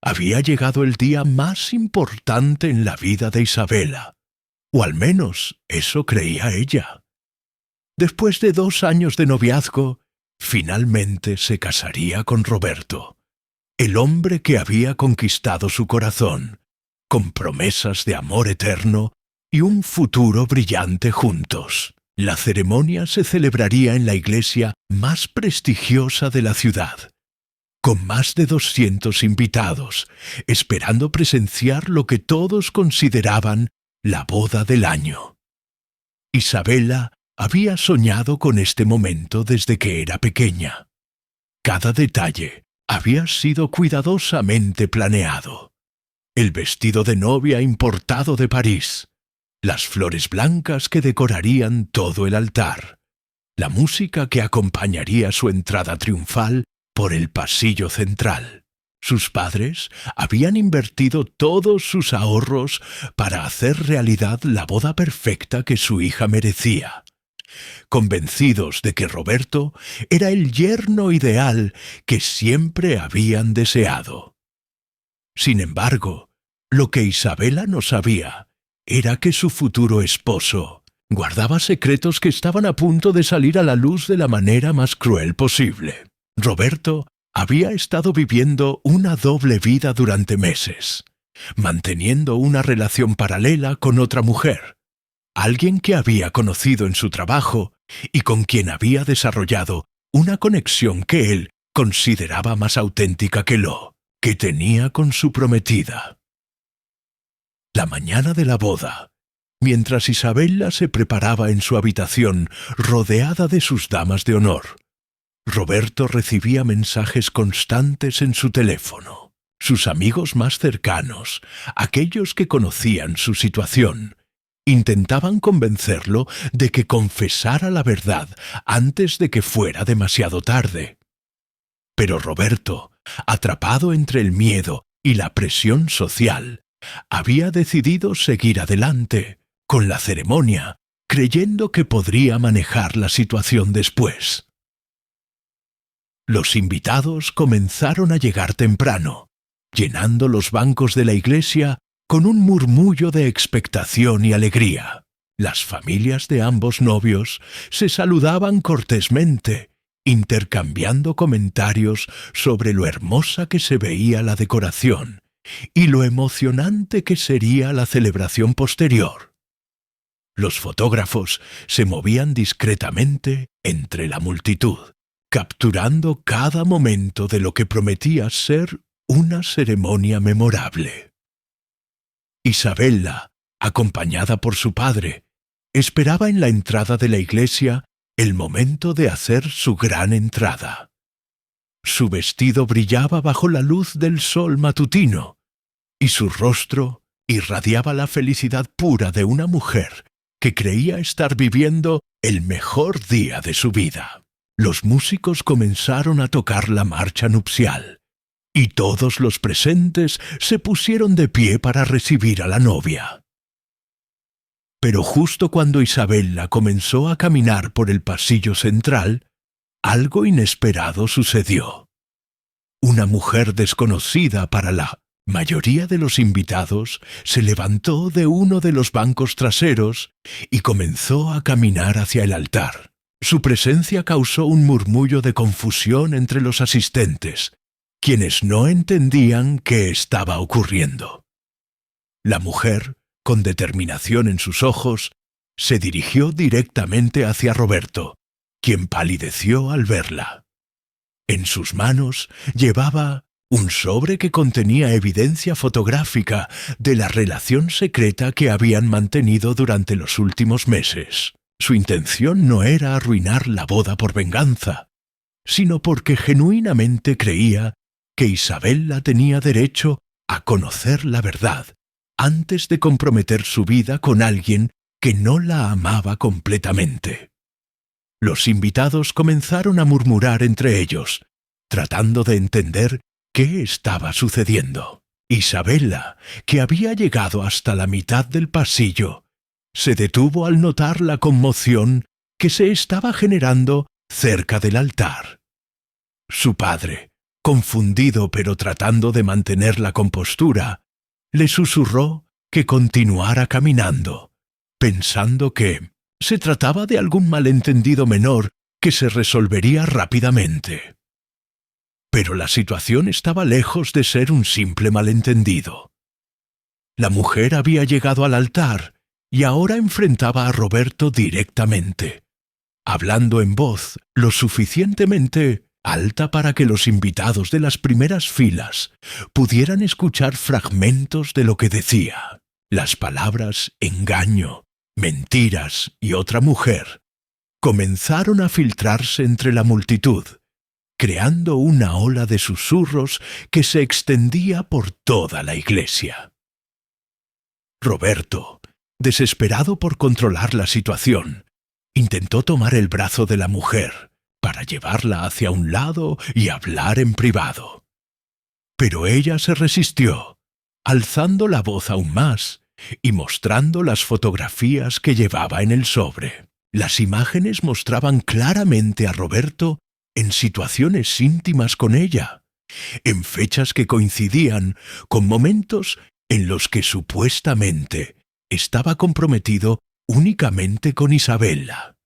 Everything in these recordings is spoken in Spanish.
había llegado el día más importante en la vida de Isabela, o al menos eso creía ella. Después de 2 años de noviazgo, finalmente se casaría con Roberto, el hombre que había conquistado su corazón, con promesas de amor eterno y un futuro brillante juntos. La ceremonia se celebraría en la iglesia más prestigiosa de la ciudad, con más de 200 invitados, esperando presenciar lo que todos consideraban la boda del año. Isabela había soñado con este momento desde que era pequeña. Cada detalle había sido cuidadosamente planeado. El vestido de novia importado de París, las flores blancas que decorarían todo el altar, la música que acompañaría su entrada triunfal por el pasillo central. Sus padres habían invertido todos sus ahorros para hacer realidad la boda perfecta que su hija merecía, convencidos de que Roberto era el yerno ideal que siempre habían deseado. Sin embargo, lo que Isabela no sabía era que su futuro esposo guardaba secretos que estaban a punto de salir a la luz de la manera más cruel posible. Roberto había estado viviendo una doble vida durante meses, manteniendo una relación paralela con otra mujer, alguien que había conocido en su trabajo y con quien había desarrollado una conexión que él consideraba más auténtica que lo que tenía con su prometida. La mañana de la boda, mientras Isabela se preparaba en su habitación rodeada de sus damas de honor, Roberto recibía mensajes constantes en su teléfono. Sus amigos más cercanos, aquellos que conocían su situación, intentaban convencerlo de que confesara la verdad antes de que fuera demasiado tarde. Pero Roberto, atrapado entre el miedo y la presión social, había decidido seguir adelante con la ceremonia, creyendo que podría manejar la situación después. Los invitados comenzaron a llegar temprano, llenando los bancos de la iglesia con un murmullo de expectación y alegría. Las familias de ambos novios se saludaban cortésmente, intercambiando comentarios sobre lo hermosa que se veía la decoración y lo emocionante que sería la celebración posterior. Los fotógrafos se movían discretamente entre la multitud, capturando cada momento de lo que prometía ser una ceremonia memorable. Isabela, acompañada por su padre, esperaba en la entrada de la iglesia el momento de hacer su gran entrada. Su vestido brillaba bajo la luz del sol matutino, y su rostro irradiaba la felicidad pura de una mujer que creía estar viviendo el mejor día de su vida. Los músicos comenzaron a tocar la marcha nupcial, y todos los presentes se pusieron de pie para recibir a la novia. Pero justo cuando Isabela comenzó a caminar por el pasillo central, algo inesperado sucedió. Una mujer desconocida para la mayoría de los invitados se levantó de uno de los bancos traseros y comenzó a caminar hacia el altar. Su presencia causó un murmullo de confusión entre los asistentes, quienes no entendían qué estaba ocurriendo. La mujer, con determinación en sus ojos, se dirigió directamente hacia Roberto, quien palideció al verla. En sus manos llevaba un sobre que contenía evidencia fotográfica de la relación secreta que habían mantenido durante los últimos meses. Su intención no era arruinar la boda por venganza, sino porque genuinamente creía que Isabela tenía derecho a conocer la verdad antes de comprometer su vida con alguien que no la amaba completamente. Los invitados comenzaron a murmurar entre ellos, tratando de entender qué estaba sucediendo. Isabela, que había llegado hasta la mitad del pasillo, se detuvo al notar la conmoción que se estaba generando cerca del altar. Su padre, confundido pero tratando de mantener la compostura, le susurró que continuara caminando, pensando que se trataba de algún malentendido menor que se resolvería rápidamente. Pero la situación estaba lejos de ser un simple malentendido. La mujer había llegado al altar y ahora enfrentaba a Roberto directamente, hablando en voz lo suficientemente alta para que los invitados de las primeras filas pudieran escuchar fragmentos de lo que decía. Las palabras engaño, mentiras y otra mujer comenzaron a filtrarse entre la multitud, creando una ola de susurros que se extendía por toda la iglesia. Roberto, desesperado por controlar la situación, intentó tomar el brazo de la mujer para llevarla hacia un lado y hablar en privado. Pero ella se resistió, alzando la voz aún más y mostrando las fotografías que llevaba en el sobre. Las imágenes mostraban claramente a Roberto en situaciones íntimas con ella, en fechas que coincidían con momentos en los que supuestamente estaba comprometido únicamente con Isabella.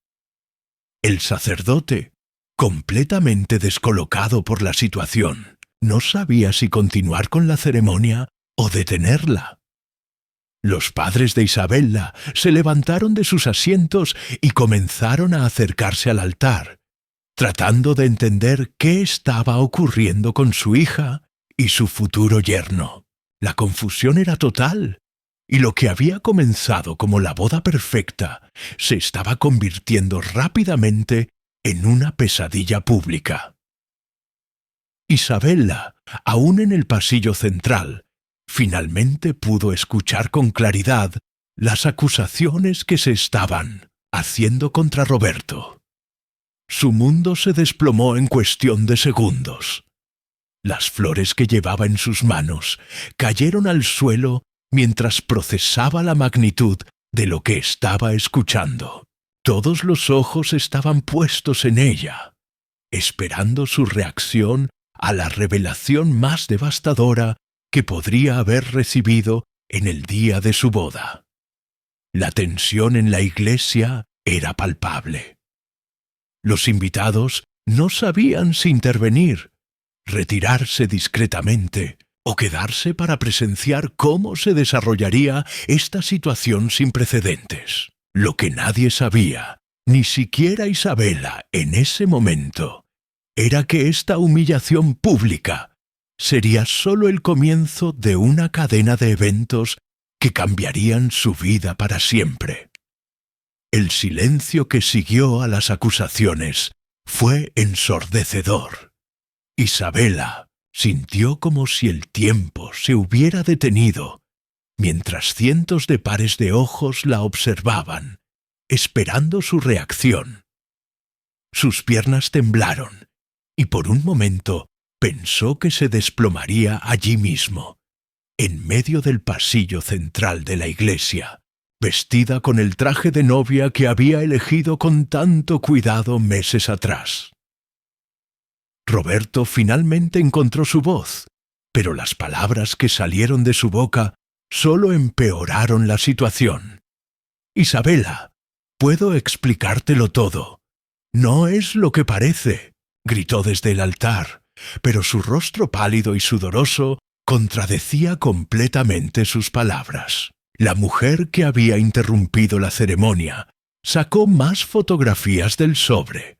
El sacerdote, completamente descolocado por la situación, no sabía si continuar con la ceremonia o detenerla. Los padres de Isabella se levantaron de sus asientos y comenzaron a acercarse al altar, tratando de entender qué estaba ocurriendo con su hija y su futuro yerno. La confusión era total, y lo que había comenzado como la boda perfecta se estaba convirtiendo rápidamente en una pesadilla pública. Isabella, aún en el pasillo central, finalmente pudo escuchar con claridad las acusaciones que se estaban haciendo contra Roberto. Su mundo se desplomó en cuestión de segundos. Las flores que llevaba en sus manos cayeron al suelo mientras procesaba la magnitud de lo que estaba escuchando. Todos los ojos estaban puestos en ella, esperando su reacción a la revelación más devastadora que podría haber recibido en el día de su boda. La tensión en la iglesia era palpable. Los invitados no sabían si intervenir, retirarse discretamente o quedarse para presenciar cómo se desarrollaría esta situación sin precedentes. Lo que nadie sabía, ni siquiera Isabella en ese momento, era que esta humillación pública sería solo el comienzo de una cadena de eventos que cambiarían su vida para siempre. El silencio que siguió a las acusaciones fue ensordecedor. Isabella sintió como si el tiempo se hubiera detenido, mientras cientos de pares de ojos la observaban, esperando su reacción. Sus piernas temblaron, y por un momento pensó que se desplomaría allí mismo, en medio del pasillo central de la iglesia, vestida con el traje de novia que había elegido con tanto cuidado meses atrás. Roberto finalmente encontró su voz, pero las palabras que salieron de su boca solo empeoraron la situación. «Isabella, puedo explicártelo todo. No es lo que parece», gritó desde el altar, pero su rostro pálido y sudoroso contradecía completamente sus palabras. La mujer que había interrumpido la ceremonia sacó más fotografías del sobre,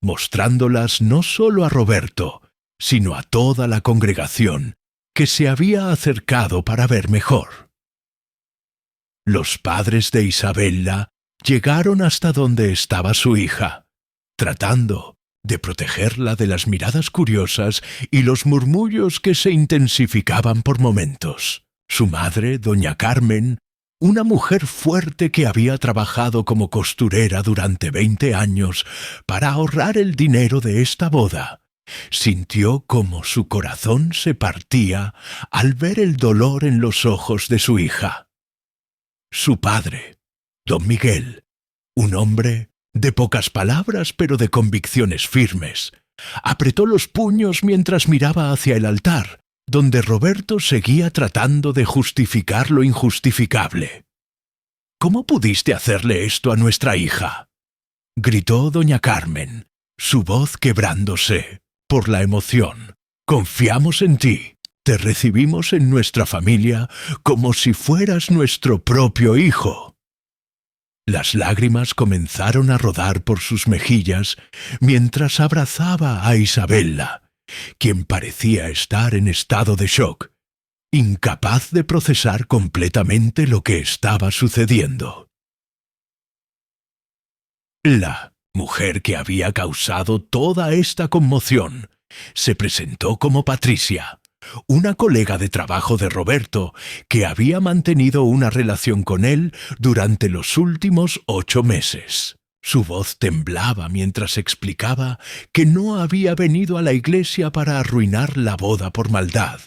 mostrándolas no solo a Roberto, sino a toda la congregación, que se había acercado para ver mejor. Los padres de Isabella llegaron hasta donde estaba su hija, tratando de protegerla de las miradas curiosas y los murmullos que se intensificaban por momentos. Su madre, doña Carmen, una mujer fuerte que había trabajado como costurera durante 20 años para ahorrar el dinero de esta boda, sintió como su corazón se partía al ver el dolor en los ojos de su hija. Su padre, don Miguel, un hombre de pocas palabras pero de convicciones firmes, Apretó los puños mientras miraba hacia el altar, donde Roberto seguía tratando de justificar lo injustificable. «¿Cómo pudiste hacerle esto a nuestra hija?», gritó doña Carmen, su voz quebrándose por la emoción. «Confiamos en ti. Te recibimos en nuestra familia como si fueras nuestro propio hijo». Las lágrimas comenzaron a rodar por sus mejillas mientras abrazaba a Isabella, quien parecía estar en estado de shock, incapaz de procesar completamente lo que estaba sucediendo. La mujer que había causado toda esta conmoción se presentó como Patricia, una colega de trabajo de Roberto que había mantenido una relación con él durante los últimos 8 meses. Su voz temblaba mientras explicaba que no había venido a la iglesia para arruinar la boda por maldad,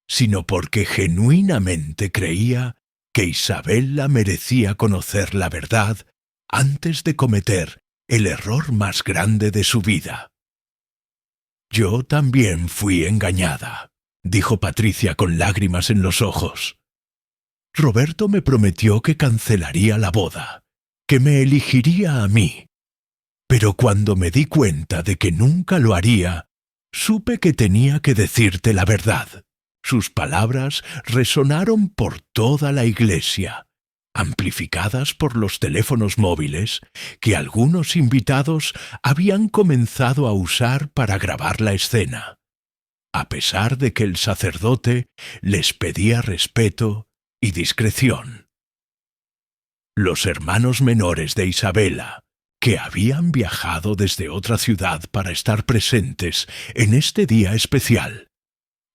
sino porque genuinamente creía que Isabella merecía conocer la verdad antes de cometer el error más grande de su vida. «Yo también fui engañada», dijo Patricia con lágrimas en los ojos. «Roberto me prometió que cancelaría la boda, que me elegiría a mí. Pero cuando me di cuenta de que nunca lo haría, supe que tenía que decirte la verdad». Sus palabras resonaron por toda la iglesia, amplificadas por los teléfonos móviles que algunos invitados habían comenzado a usar para grabar la escena, a pesar de que el sacerdote les pedía respeto y discreción. Los hermanos menores de Isabella, que habían viajado desde otra ciudad para estar presentes en este día especial,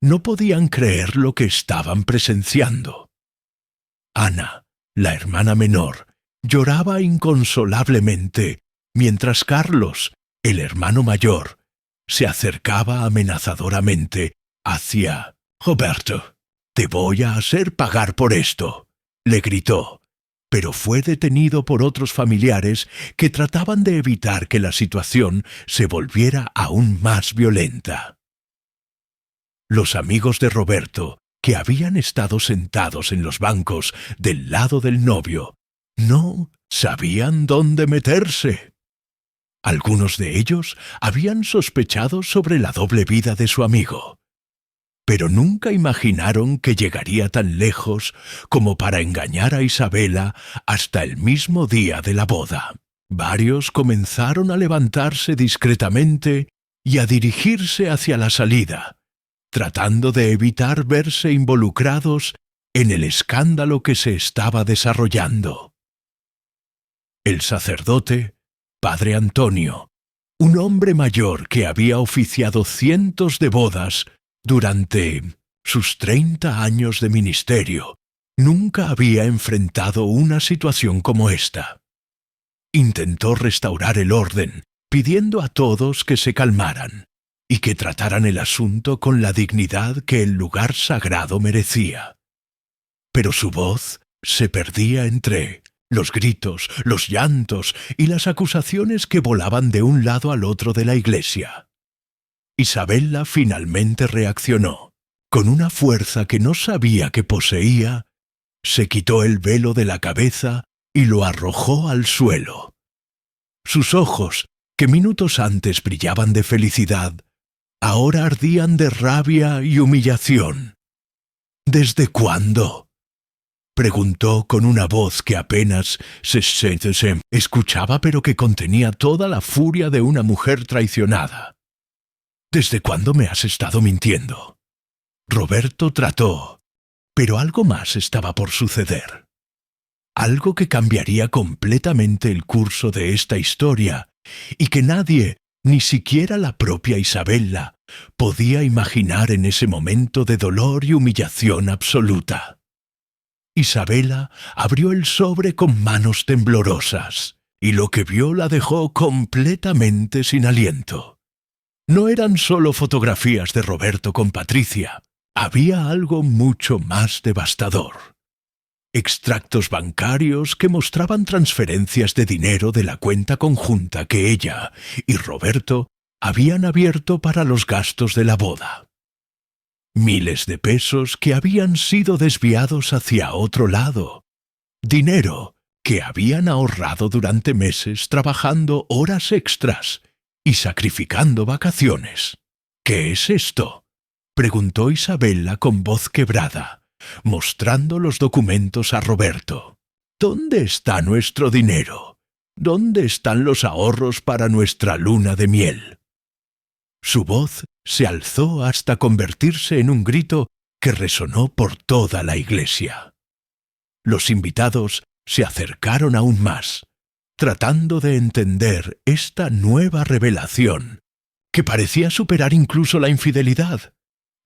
no podían creer lo que estaban presenciando. Ana, la hermana menor, lloraba inconsolablemente, mientras Carlos, el hermano mayor, se acercaba amenazadoramente hacia Roberto. «Te voy a hacer pagar por esto», le gritó, pero fue detenido por otros familiares que trataban de evitar que la situación se volviera aún más violenta. Los amigos de Roberto, que habían estado sentados en los bancos del lado del novio, no sabían dónde meterse. Algunos de ellos habían sospechado sobre la doble vida de su amigo, pero nunca imaginaron que llegaría tan lejos como para engañar a Isabella hasta el mismo día de la boda. Varios comenzaron a levantarse discretamente y a dirigirse hacia la salida, tratando de evitar verse involucrados en el escándalo que se estaba desarrollando. El sacerdote, Padre Antonio, un hombre mayor que había oficiado cientos de bodas durante sus 30 años de ministerio, nunca había enfrentado una situación como esta. Intentó restaurar el orden, pidiendo a todos que se calmaran y que trataran el asunto con la dignidad que el lugar sagrado merecía. Pero su voz se perdía entre los gritos, los llantos y las acusaciones que volaban de un lado al otro de la iglesia. Isabella finalmente reaccionó. Con una fuerza que no sabía que poseía, se quitó el velo de la cabeza y lo arrojó al suelo. Sus ojos, que minutos antes brillaban de felicidad, ahora ardían de rabia y humillación. «¿Desde cuándo?», preguntó con una voz que apenas se escuchaba, pero que contenía toda la furia de una mujer traicionada. «¿Desde cuándo me has estado mintiendo?». Roberto trató, pero algo más estaba por suceder. Algo que cambiaría completamente el curso de esta historia y que nadie, ni siquiera la propia Isabella, podía imaginar en ese momento de dolor y humillación absoluta. Isabella abrió el sobre con manos temblorosas, y lo que vio la dejó completamente sin aliento. No eran solo fotografías de Roberto con Patricia, había algo mucho más devastador. Extractos bancarios que mostraban transferencias de dinero de la cuenta conjunta que ella y Roberto habían abierto para los gastos de la boda. Miles de pesos que habían sido desviados hacia otro lado. Dinero que habían ahorrado durante meses trabajando horas extras y sacrificando vacaciones. ¿Qué es esto?, preguntó Isabella con voz quebrada, mostrando los documentos a Roberto. ¿Dónde está nuestro dinero? ¿Dónde están los ahorros para nuestra luna de miel? Su voz se alzó hasta convertirse en un grito que resonó por toda la iglesia. Los invitados se acercaron aún más, tratando de entender esta nueva revelación, que parecía superar incluso la infidelidad.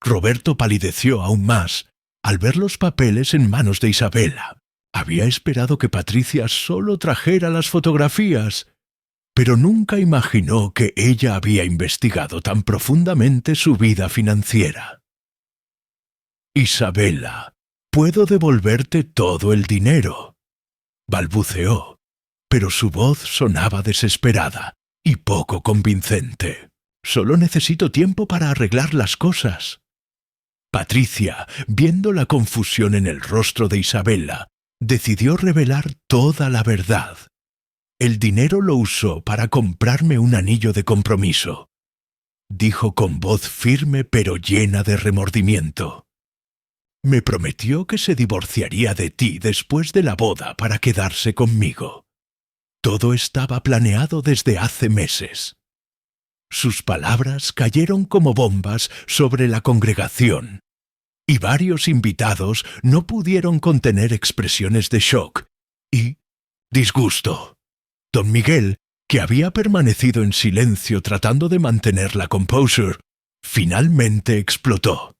Roberto palideció aún más al ver los papeles en manos de Isabella. Había esperado que Patricia solo trajera las fotografías, pero nunca imaginó que ella había investigado tan profundamente su vida financiera. «Isabella, puedo devolverte todo el dinero», balbuceó, pero su voz sonaba desesperada y poco convincente. «Solo necesito tiempo para arreglar las cosas». Patricia, viendo la confusión en el rostro de Isabella, decidió revelar toda la verdad. «El dinero lo usó para comprarme un anillo de compromiso», dijo con voz firme pero llena de remordimiento. «Me prometió que se divorciaría de ti después de la boda para quedarse conmigo. Todo estaba planeado desde hace meses». Sus palabras cayeron como bombas sobre la congregación, y varios invitados no pudieron contener expresiones de shock y disgusto. Don Miguel, que había permanecido en silencio tratando de mantener la composure, finalmente explotó.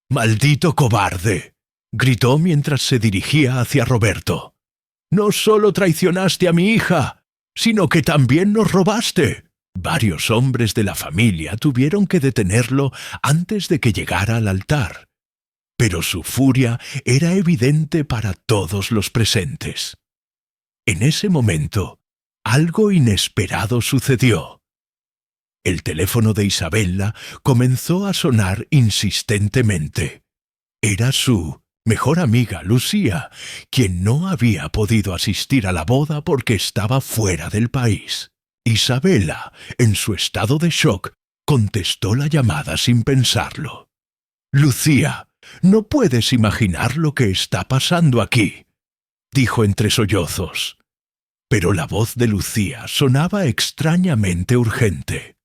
«¡Maldito cobarde!», gritó mientras se dirigía hacia Roberto. «No solo traicionaste a mi hija, sino que también nos robaste». Varios hombres de la familia tuvieron que detenerlo antes de que llegara al altar, pero su furia era evidente para todos los presentes. En ese momento, algo inesperado sucedió. El teléfono de Isabella comenzó a sonar insistentemente. Era su mejor amiga, Lucía, quien no había podido asistir a la boda porque estaba fuera del país. Isabella, en su estado de shock, contestó la llamada sin pensarlo. «Lucía, no puedes imaginar lo que está pasando aquí», dijo entre sollozos. Pero la voz de Lucía sonaba extrañamente urgente.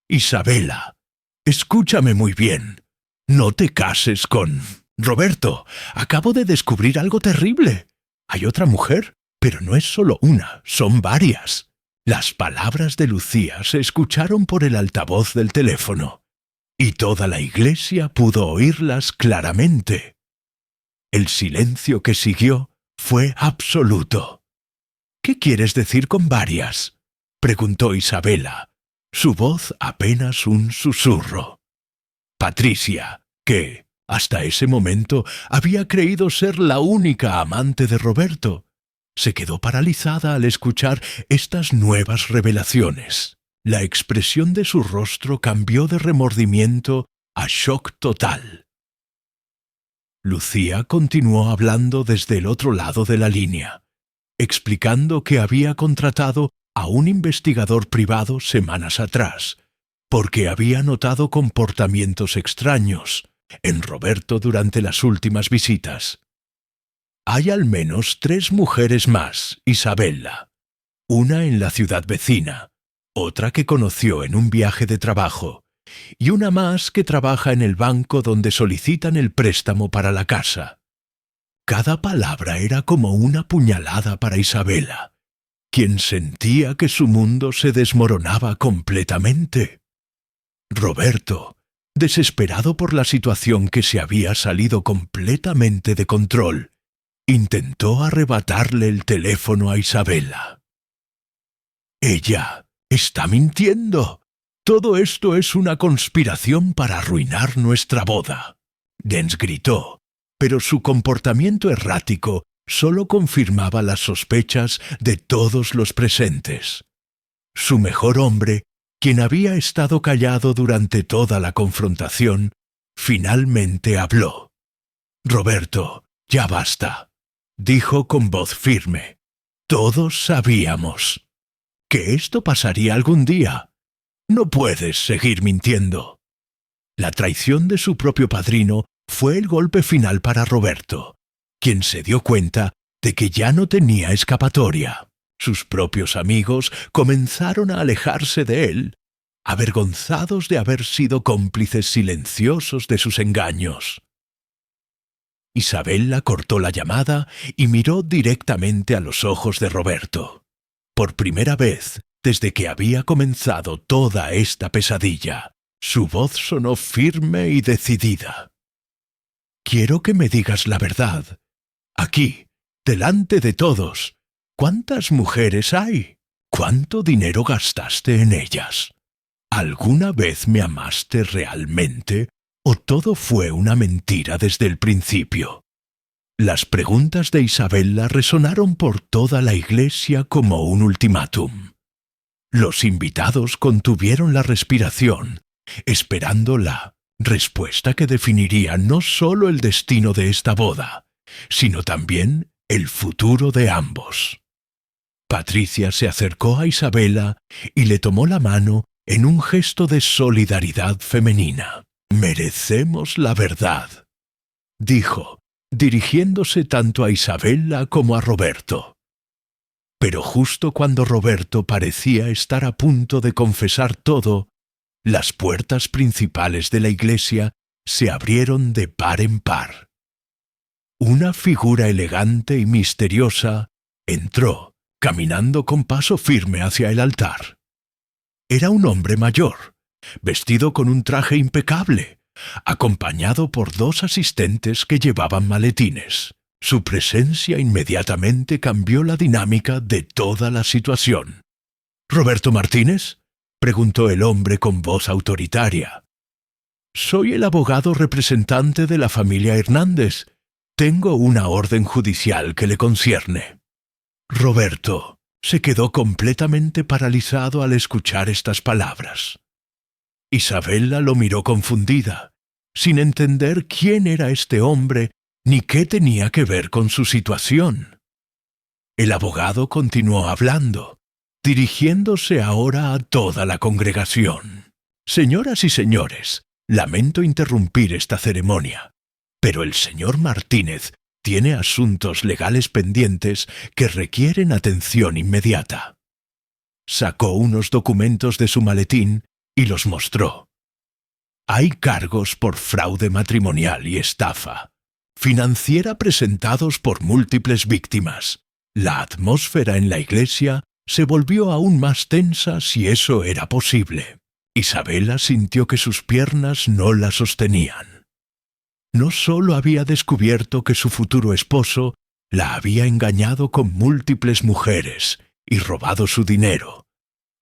«Isabella, escúchame muy bien. No te cases con... Roberto, acabo de descubrir algo terrible. Hay otra mujer, pero no es solo una, son varias». Las palabras de Lucía se escucharon por el altavoz del teléfono, y toda la iglesia pudo oírlas claramente. El silencio que siguió fue absoluto. «¿Qué quieres decir con varias?», preguntó Isabella, su voz apenas un susurro. Patricia, que, hasta ese momento, había creído ser la única amante de Roberto, se quedó paralizada al escuchar estas nuevas revelaciones. La expresión de su rostro cambió de remordimiento a shock total. Lucía continuó hablando desde el otro lado de la línea, explicando que había contratado a un investigador privado semanas atrás, porque había notado comportamientos extraños en Roberto durante las últimas visitas. «Hay al menos 3 mujeres más, Isabella. Una en la ciudad vecina, otra que conoció en un viaje de trabajo, y una más que trabaja en el banco donde solicitan el préstamo para la casa». Cada palabra era como una puñalada para Isabella, quien sentía que su mundo se desmoronaba completamente. Roberto, desesperado por la situación que se había salido completamente de control, intentó arrebatarle el teléfono a Isabella. «Ella está mintiendo. Todo esto es una conspiración para arruinar nuestra boda», Dens gritó, pero su comportamiento errático solo confirmaba las sospechas de todos los presentes. Su mejor hombre quien había estado callado durante toda la confrontación, finalmente habló. «Roberto, ya basta», dijo con voz firme. «Todos sabíamos que esto pasaría algún día. No puedes seguir mintiendo». La traición de su propio padrino fue el golpe final para Roberto, quien se dio cuenta de que ya no tenía escapatoria. Sus propios amigos comenzaron a alejarse de él, avergonzados de haber sido cómplices silenciosos de sus engaños. Isabella cortó la llamada y miró directamente a los ojos de Roberto. Por primera vez, desde que había comenzado toda esta pesadilla, su voz sonó firme y decidida. «Quiero que me digas la verdad. Aquí, delante de todos, ¿cuántas mujeres hay? ¿Cuánto dinero gastaste en ellas? ¿Alguna vez me amaste realmente o todo fue una mentira desde el principio?» Las preguntas de Isabella resonaron por toda la iglesia como un ultimátum. Los invitados contuvieron la respiración, esperando la respuesta que definiría no solo el destino de esta boda, sino también el futuro de ambos. Patricia se acercó a Isabella y le tomó la mano en un gesto de solidaridad femenina. «Merecemos la verdad», dijo, dirigiéndose tanto a Isabella como a Roberto. Pero justo cuando Roberto parecía estar a punto de confesar todo, las puertas principales de la iglesia se abrieron de par en par. Una figura elegante y misteriosa entró, caminando con paso firme hacia el altar. Era un hombre mayor, vestido con un traje impecable, acompañado por 2 asistentes que llevaban maletines. Su presencia inmediatamente cambió la dinámica de toda la situación. «¿Roberto Martínez?», preguntó el hombre con voz autoritaria. «Soy el abogado representante de la familia Hernández. Tengo una orden judicial que le concierne». Roberto se quedó completamente paralizado al escuchar estas palabras. Isabella lo miró confundida, sin entender quién era este hombre ni qué tenía que ver con su situación. El abogado continuó hablando, dirigiéndose ahora a toda la congregación. «Señoras y señores, lamento interrumpir esta ceremonia, pero el señor Martínez tiene asuntos legales pendientes que requieren atención inmediata». Sacó unos documentos de su maletín y los mostró. «Hay cargos por fraude matrimonial y estafa financiera presentados por múltiples víctimas. La atmósfera en la iglesia se volvió aún más tensa si eso era posible. Isabella sintió que sus piernas no la sostenían. No solo había descubierto que su futuro esposo la había engañado con múltiples mujeres y robado su dinero,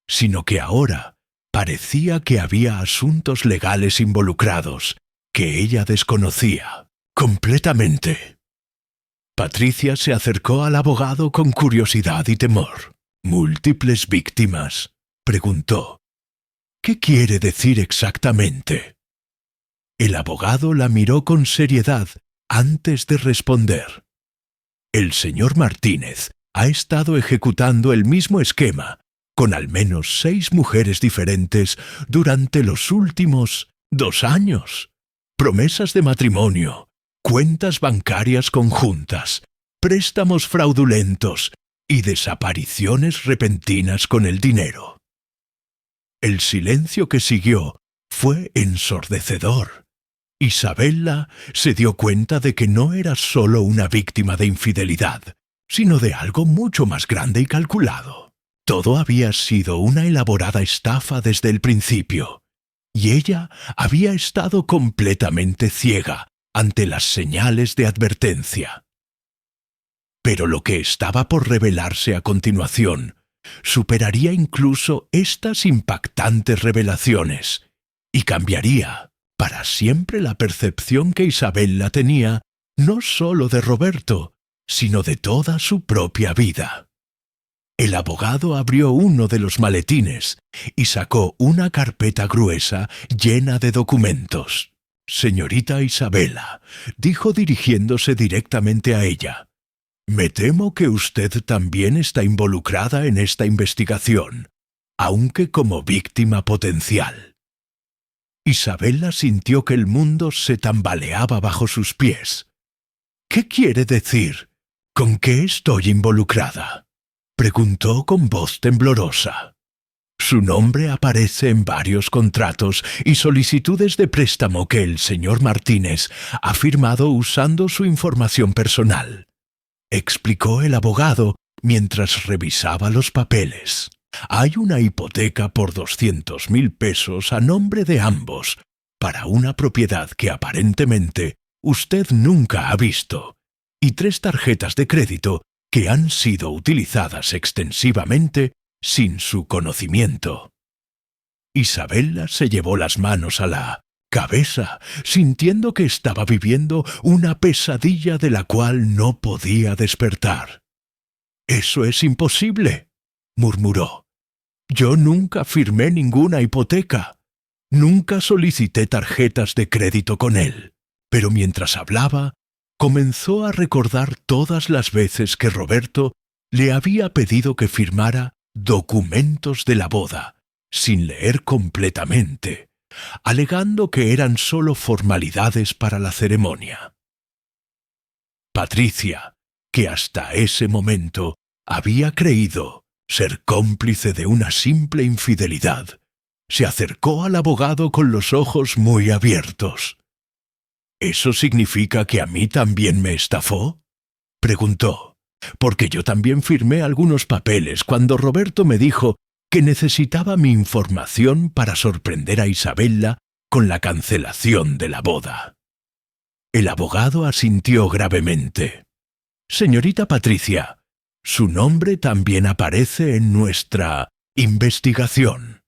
sino que ahora parecía que había asuntos legales involucrados que ella desconocía completamente. Patricia se acercó al abogado con curiosidad y temor. «¿Múltiples víctimas?», preguntó. «¿Qué quiere decir exactamente?». El abogado la miró con seriedad antes de responder. «El señor Martínez ha estado ejecutando el mismo esquema con al menos 6 mujeres diferentes durante los últimos 2 años. Promesas de matrimonio, cuentas bancarias conjuntas, préstamos fraudulentos y desapariciones repentinas con el dinero». El silencio que siguió fue ensordecedor. Isabella se dio cuenta de que no era solo una víctima de infidelidad, sino de algo mucho más grande y calculado. Todo había sido una elaborada estafa desde el principio, y ella había estado completamente ciega ante las señales de advertencia. Pero lo que estaba por revelarse a continuación superaría incluso estas impactantes revelaciones y cambiaría para siempre la percepción que Isabella tenía no solo de Roberto, sino de toda su propia vida. El abogado abrió uno de los maletines y sacó una carpeta gruesa llena de documentos. «Señorita Isabela», dijo dirigiéndose directamente a ella, «me temo que usted también está involucrada en esta investigación, aunque como víctima potencial». Isabela sintió que el mundo se tambaleaba bajo sus pies. «¿Qué quiere decir? ¿Con qué estoy involucrada?», preguntó con voz temblorosa. «Su nombre aparece en varios contratos y solicitudes de préstamo que el señor Martínez ha firmado usando su información personal», explicó el abogado mientras revisaba los papeles. «Hay una hipoteca por 200.000 pesos a nombre de ambos, para una propiedad que aparentemente usted nunca ha visto, y 3 tarjetas de crédito que han sido utilizadas extensivamente sin su conocimiento». Isabela se llevó las manos a la cabeza, sintiendo que estaba viviendo una pesadilla de la cual no podía despertar. «Eso es imposible», murmuró. «Yo nunca firmé ninguna hipoteca. Nunca solicité tarjetas de crédito con él». Pero mientras hablaba, comenzó a recordar todas las veces que Roberto le había pedido que firmara documentos de la boda, sin leer completamente, alegando que eran solo formalidades para la ceremonia. Patricia, que hasta ese momento había creído ser cómplice de una simple infidelidad, se acercó al abogado con los ojos muy abiertos. «¿Eso significa que a mí también me estafó?», preguntó, «porque yo también firmé algunos papeles cuando Roberto me dijo que necesitaba mi información para sorprender a Isabella con la cancelación de la boda». El abogado asintió gravemente. «Señorita Patricia, su nombre también aparece en nuestra investigación.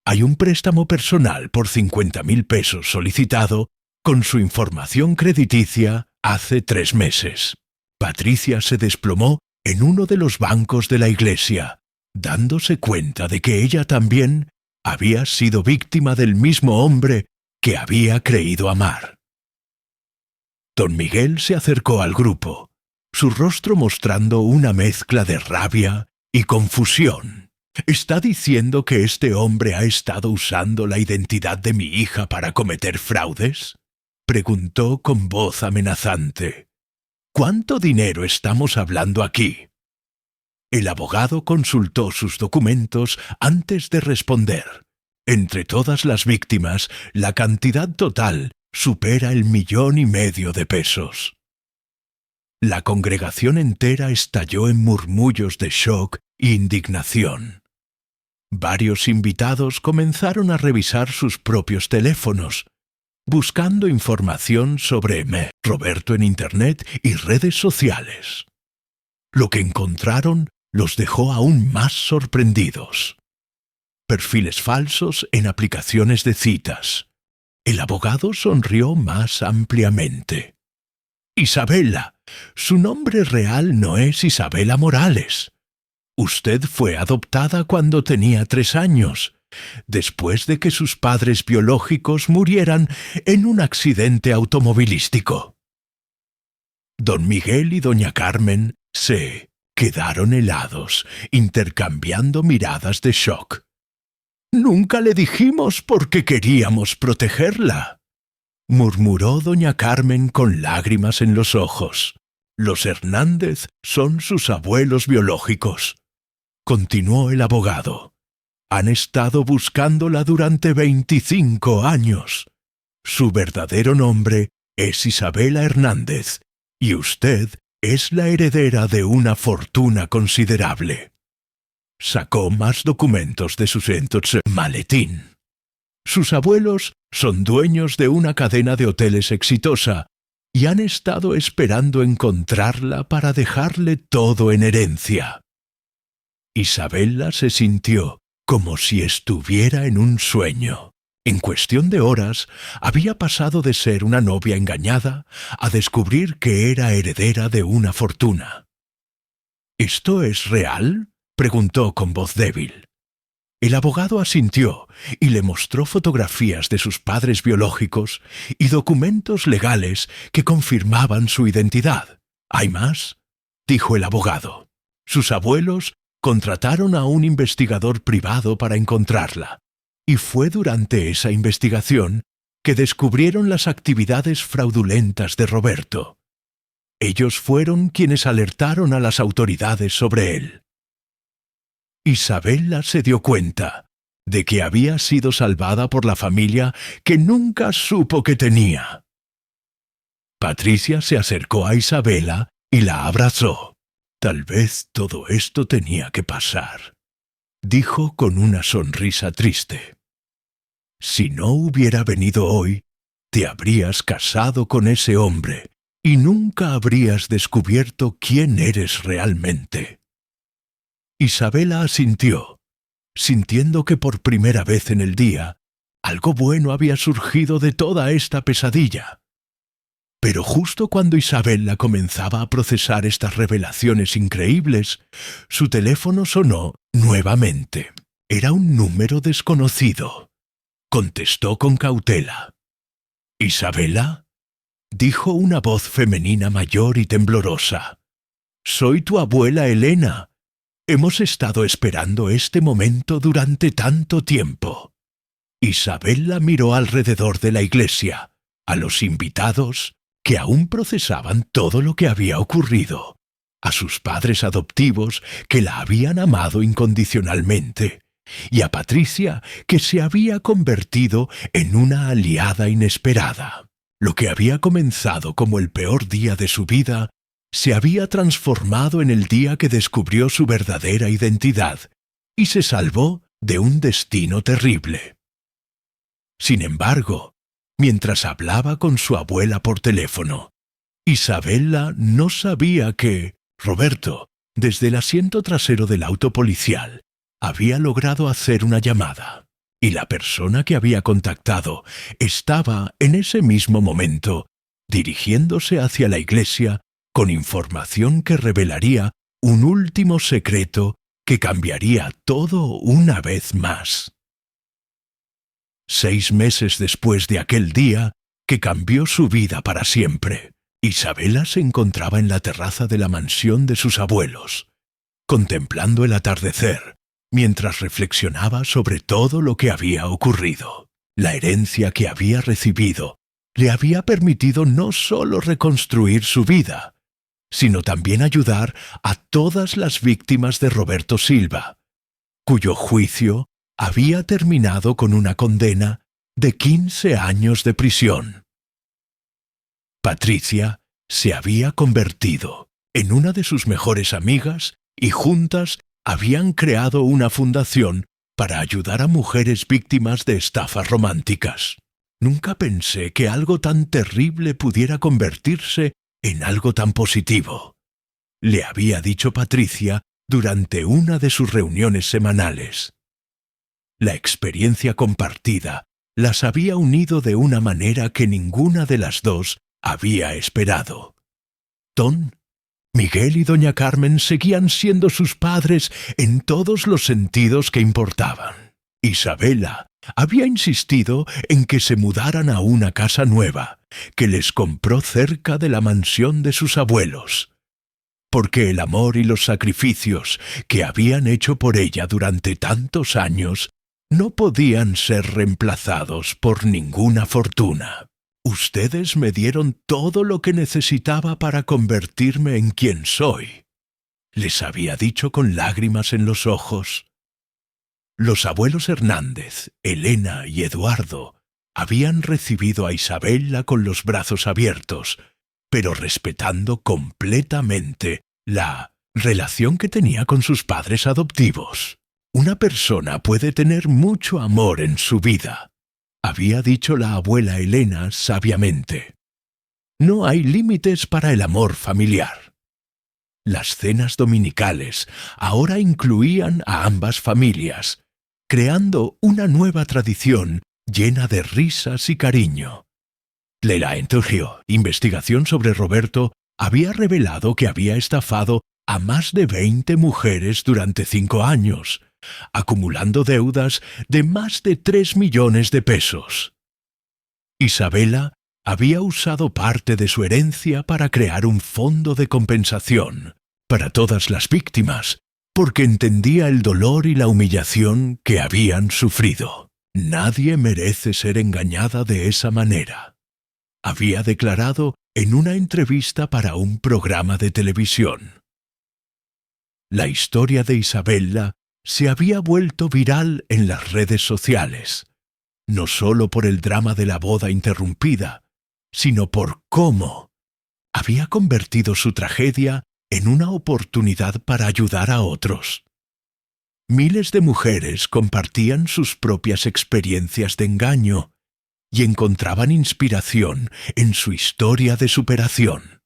Hay un préstamo personal por 50.000 pesos solicitado con su información crediticia hace 3 meses. Patricia se desplomó en uno de los bancos de la iglesia, dándose cuenta de que ella también había sido víctima del mismo hombre que había creído amar. Don Miguel se acercó al grupo, su rostro mostrando una mezcla de rabia y confusión. «¿Está diciendo que este hombre ha estado usando la identidad de mi hija para cometer fraudes?», preguntó con voz amenazante. «¿Cuánto dinero estamos hablando aquí?». El abogado consultó sus documentos antes de responder. Entre todas las víctimas, la cantidad total supera el 1,5 millones de pesos. La congregación entera estalló en murmullos de shock e indignación. Varios invitados comenzaron a revisar sus propios teléfonos, buscando información sobre Roberto en Internet y redes sociales. Lo que encontraron los dejó aún más sorprendidos. Perfiles falsos en aplicaciones de citas. El abogado sonrió más ampliamente. «Isabela, su nombre real no es Isabela Morales. Usted fue adoptada cuando tenía 3 años, después de que sus padres biológicos murieran en un accidente automovilístico». Don Miguel y doña Carmen se quedaron helados, intercambiando miradas de shock. «Nunca le dijimos porque queríamos protegerla», murmuró doña Carmen con lágrimas en los ojos. «Los Hernández son sus abuelos biológicos», continuó el abogado. «Han estado buscándola durante 25 años. Su verdadero nombre es Isabela Hernández, y usted es la heredera de una fortuna considerable». Sacó más documentos de su maletín. Sus abuelos son dueños de una cadena de hoteles exitosa y han estado esperando encontrarla para dejarle todo en herencia. Isabella se sintió como si estuviera en un sueño. En cuestión de horas, había pasado de ser una novia engañada a descubrir que era heredera de una fortuna. «¿Esto es real?», preguntó con voz débil. El abogado asintió y le mostró fotografías de sus padres biológicos y documentos legales que confirmaban su identidad. ¿Hay más?, dijo el abogado. Sus abuelos contrataron a un investigador privado para encontrarla, y fue durante esa investigación que descubrieron las actividades fraudulentas de Roberto. Ellos fueron quienes alertaron a las autoridades sobre él. Isabella se dio cuenta de que había sido salvada por la familia que nunca supo que tenía. Patricia se acercó a Isabella y la abrazó. Tal vez todo esto tenía que pasar, dijo con una sonrisa triste. Si no hubiera venido hoy, te habrías casado con ese hombre y nunca habrías descubierto quién eres realmente. Isabella asintió, sintiendo que por primera vez en el día algo bueno había surgido de toda esta pesadilla. Pero justo cuando Isabella comenzaba a procesar estas revelaciones increíbles, su teléfono sonó nuevamente. Era un número desconocido. Contestó con cautela. «¿Isabella?», dijo una voz femenina mayor y temblorosa. «Soy tu abuela Elena. Hemos estado esperando este momento durante tanto tiempo». Isabella miró alrededor de la iglesia, a los invitados, que aún procesaban todo lo que había ocurrido, a sus padres adoptivos que la habían amado incondicionalmente, y a Patricia, que se había convertido en una aliada inesperada. Lo que había comenzado como el peor día de su vida se había transformado en el día que descubrió su verdadera identidad y se salvó de un destino terrible. Sin embargo, mientras hablaba con su abuela por teléfono, Isabella no sabía que Roberto, desde el asiento trasero del auto policial, había logrado hacer una llamada, y la persona que había contactado estaba en ese mismo momento dirigiéndose hacia la iglesia con información que revelaría un último secreto que cambiaría todo una vez más. 6 meses después de aquel día que cambió su vida para siempre, Isabella se encontraba en la terraza de la mansión de sus abuelos, contemplando el atardecer, mientras reflexionaba sobre todo lo que había ocurrido. La herencia que había recibido le había permitido no solo reconstruir su vida, sino también ayudar a todas las víctimas de Roberto Silva, cuyo juicio había terminado con una condena de 15 años de prisión. Patricia se había convertido en una de sus mejores amigas y juntas habían creado una fundación para ayudar a mujeres víctimas de estafas románticas. Nunca pensé que algo tan terrible pudiera convertirse en algo tan positivo, le había dicho Patricia durante una de sus reuniones semanales. La experiencia compartida las había unido de una manera que ninguna de las dos había esperado. Don Miguel y doña Carmen seguían siendo sus padres en todos los sentidos que importaban. Isabella había insistido en que se mudaran a una casa nueva, que les compró cerca de la mansión de sus abuelos, porque el amor y los sacrificios que habían hecho por ella durante tantos años no podían ser reemplazados por ninguna fortuna. Ustedes me dieron todo lo que necesitaba para convertirme en quien soy, les había dicho con lágrimas en los ojos. Los abuelos Hernández, Elena y Eduardo habían recibido a Isabella con los brazos abiertos, pero respetando completamente la relación que tenía con sus padres adoptivos. Una persona puede tener mucho amor en su vida, había dicho la abuela Elena sabiamente. No hay límites para el amor familiar. Las cenas dominicales ahora incluían a ambas familias, creando una nueva tradición llena de risas y cariño. La investigación sobre Roberto había revelado que había estafado a más de 20 mujeres durante 5 años, acumulando deudas de más de 3 millones de pesos. Isabela había usado parte de su herencia para crear un fondo de compensación para todas las víctimas, porque entendía el dolor y la humillación que habían sufrido. Nadie merece ser engañada de esa manera, había declarado en una entrevista para un programa de televisión. La historia de Isabela se había vuelto viral en las redes sociales, no solo por el drama de la boda interrumpida, sino por cómo había convertido su tragedia en una oportunidad para ayudar a otros. Miles de mujeres compartían sus propias experiencias de engaño y encontraban inspiración en su historia de superación.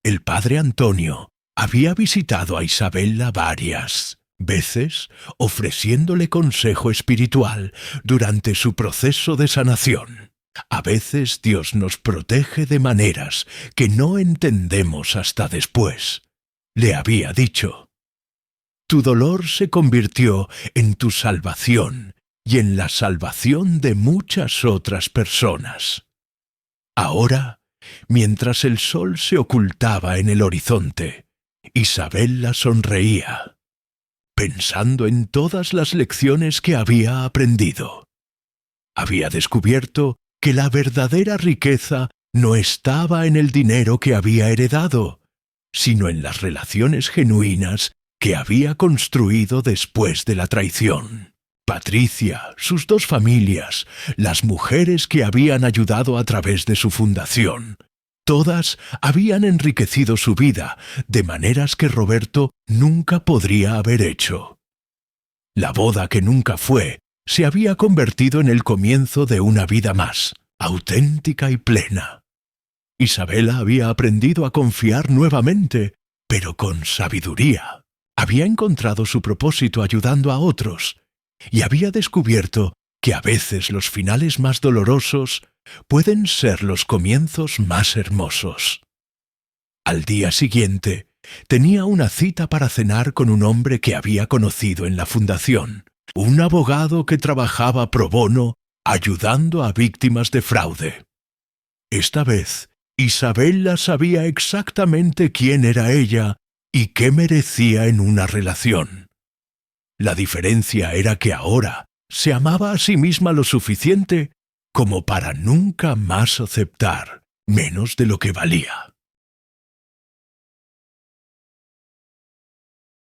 El padre Antonio había visitado a Isabela varias veces, ofreciéndole consejo espiritual durante su proceso de sanación. A veces Dios nos protege de maneras que no entendemos hasta después, le había dicho. Tu dolor se convirtió en tu salvación y en la salvación de muchas otras personas. Ahora, mientras el sol se ocultaba en el horizonte, Isabela sonreía, pensando en todas las lecciones que había aprendido. Había descubierto que la verdadera riqueza no estaba en el dinero que había heredado, sino en las relaciones genuinas que había construido después de la traición. Patricia, sus 2 familias, las mujeres que habían ayudado a través de su fundación, todas habían enriquecido su vida de maneras que Roberto nunca podría haber hecho. La boda que nunca fue se había convertido en el comienzo de una vida más, auténtica y plena. Isabela había aprendido a confiar nuevamente, pero con sabiduría. Había encontrado su propósito ayudando a otros, y había descubierto que a veces los finales más dolorosos pueden ser los comienzos más hermosos. Al día siguiente, tenía una cita para cenar con un hombre que había conocido en la fundación, un abogado que trabajaba pro bono ayudando a víctimas de fraude. Esta vez, Isabela sabía exactamente quién era ella y qué merecía en una relación. La diferencia era que ahora se amaba a sí misma lo suficiente como para nunca más aceptar menos de lo que valía.